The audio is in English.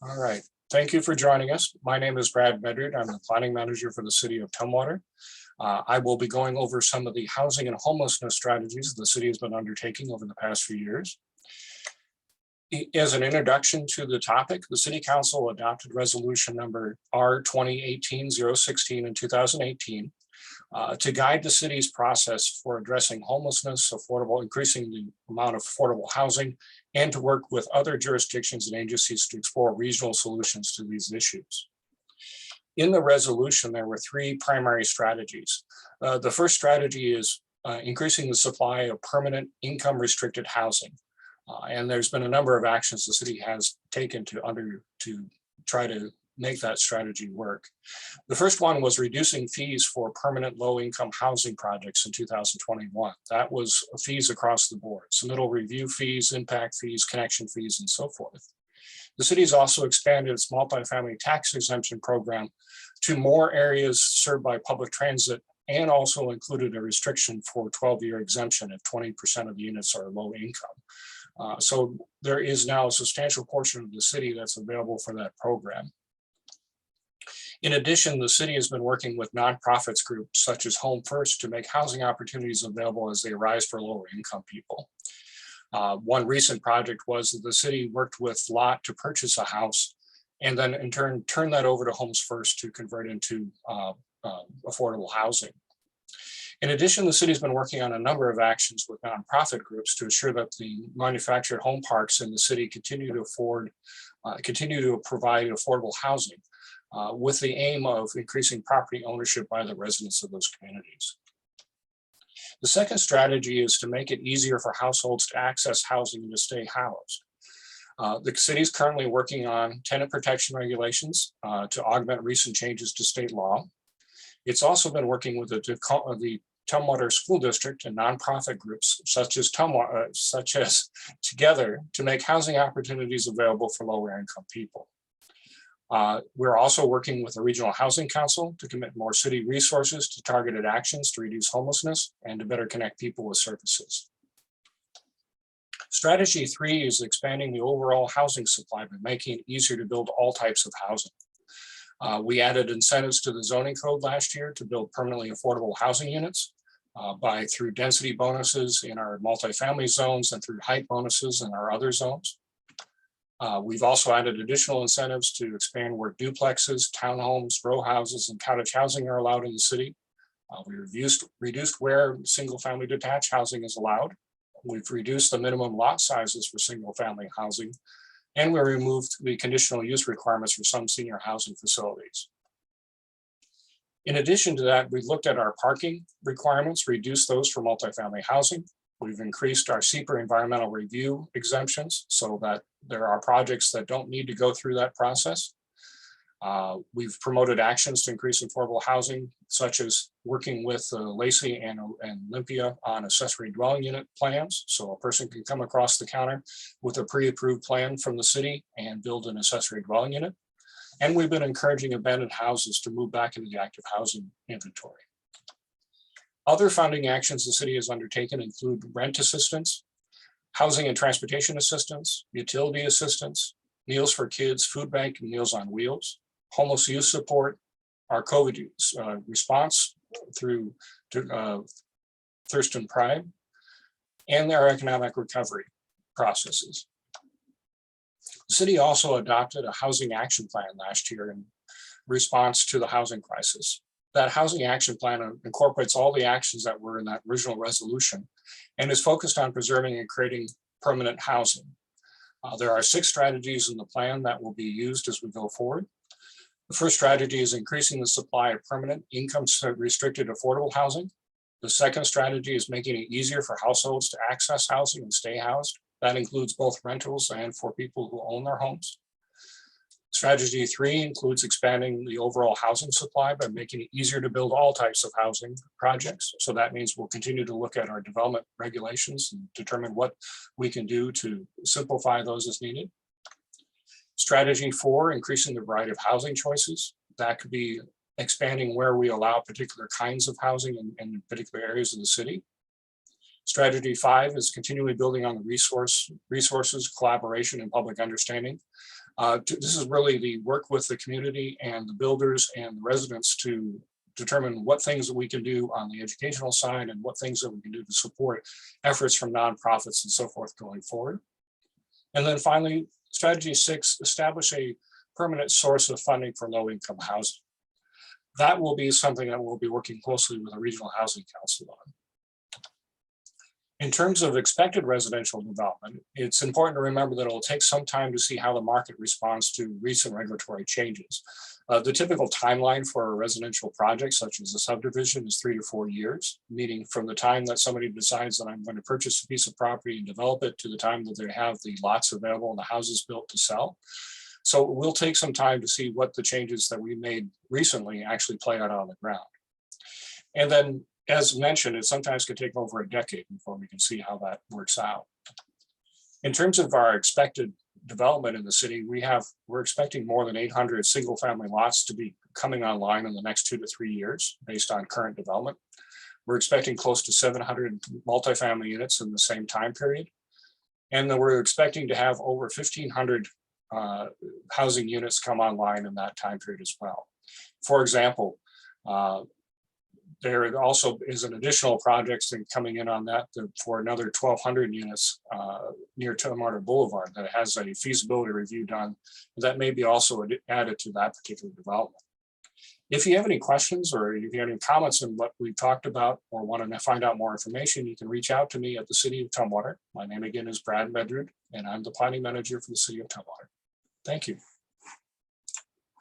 All right. Thank you for joining us. My name is Brad Medrud. I'm the planning manager for the city of Tumwater. I will be going over some of the housing and homelessness strategies the city has been undertaking over the past few years. As an introduction to the topic, the City Council adopted resolution number R 2018-016 in 2018 to guide the city's process for addressing homelessness, increasing the amount of affordable housing, and to work with other jurisdictions and agencies to explore regional solutions to these issues. In the resolution, there were three primary strategies. The first strategy is increasing the supply of permanent income restricted housing. And there's been a number of actions the city has taken to try to make that strategy work. The first one was reducing fees for permanent low-income housing projects in 2021. That was fees across the board: submittal review fees, impact fees, connection fees, and so forth. The city has also expanded its multifamily tax exemption program to more areas served by public transit, and also included a restriction for 12-year exemption if 20% of the units are low income. So there is now a substantial portion of the city that's available for that program. In addition, the city has been working with nonprofits groups such as Home First to make housing opportunities available as they arise for lower income people. One recent project was that the city worked with Lot to purchase a house and then in turn turn that over to Homes First to convert into affordable housing. In addition, the city's been working on a number of actions with nonprofit groups to ensure that the manufactured home parks in the city continue to provide affordable housing, with the aim of increasing property ownership by the residents of those communities. The second strategy is to make it easier for households to access housing and to stay housed. The city is currently working on tenant protection regulations to augment recent changes to state law. It's also been working with the Tumwater School District and nonprofit groups such as Together to make housing opportunities available for lower income people. We're also working with the Regional Housing Council to commit more city resources to targeted actions to reduce homelessness and to better connect people with services. Strategy 3 is expanding the overall housing supply by making it easier to build all types of housing. We added incentives to the zoning code last year to build permanently affordable housing units through density bonuses in our multifamily zones and through height bonuses in our other zones. We've also added additional incentives to expand where duplexes, townhomes, row houses, and cottage housing are allowed in the city. We reduced where single family detached housing is allowed. We've reduced the minimum lot sizes for single family housing, and we removed the conditional use requirements for some senior housing facilities. In addition to that, we've looked at our parking requirements, reduced those for multifamily housing. We've increased our SEPR environmental review exemptions so that there are projects that don't need to go through that process. We've promoted actions to increase affordable housing, such as working with Lacey and Olympia on accessory dwelling unit plans. So a person can come across the counter with a pre-approved plan from the city and build an accessory dwelling unit. And we've been encouraging abandoned houses to move back into the active housing inventory. Other funding actions the city has undertaken include rent assistance, housing and transportation assistance, utility assistance, meals for kids, food bank, and Meals on Wheels, homeless youth support, our COVID response through Thurston Pride, and their economic recovery processes. The city also adopted a housing action plan last year in response to the housing crisis. That housing action plan incorporates all the actions that were in that original resolution and is focused on preserving and creating permanent housing. There are 6 strategies in the plan that will be used as we go forward. The first strategy is increasing the supply of permanent income restricted affordable housing. The second strategy is making it easier for households to access housing and stay housed. That includes both rentals and for people who own their homes. Strategy 3 includes expanding the overall housing supply by making it easier to build all types of housing projects. So that means we'll continue to look at our development regulations and determine what we can do to simplify those as needed. Strategy 4, increasing the variety of housing choices. That could be expanding where we allow particular kinds of housing in particular areas of the city. Strategy 5 is continually building on the resources, collaboration, and public understanding. This is really the work with the community and the builders and the residents to determine what things that we can do on the educational side and what things that we can do to support efforts from nonprofits and so forth going forward. And then finally, strategy 6, establish a permanent source of funding for low-income housing. That will be something that we'll be working closely with the Regional Housing Council on. In terms of expected residential development, it's important to remember that it will take some time to see how the market responds to recent regulatory changes. The typical timeline for a residential project, such as a subdivision, is 3 to 4 years, meaning from the time that somebody decides that I'm going to purchase a piece of property and develop it to the time that they have the lots available and the houses built to sell. So it will take some time to see what the changes that we made recently actually play out on the ground. And then, as mentioned, it sometimes could take over a decade before we can see how that works out. In terms of our expected development in the city, we're expecting more than 800 single family lots to be coming online in the next 2 to 3 years based on current development. We're expecting close to 700 multifamily units in the same time period. And then we're expecting to have over 1,500 housing units come online in that time period as well. For example, there also is an additional project coming in on that for another 1,200 units near Tumwater Boulevard that has a feasibility review done that may be also added to that particular development. If you have any questions or if you have any comments on what we've talked about or want to find out more information, you can reach out to me at the City of Tumwater. My name again is Brad Medrud, and I'm the planning manager for the City of Tumwater. Thank you.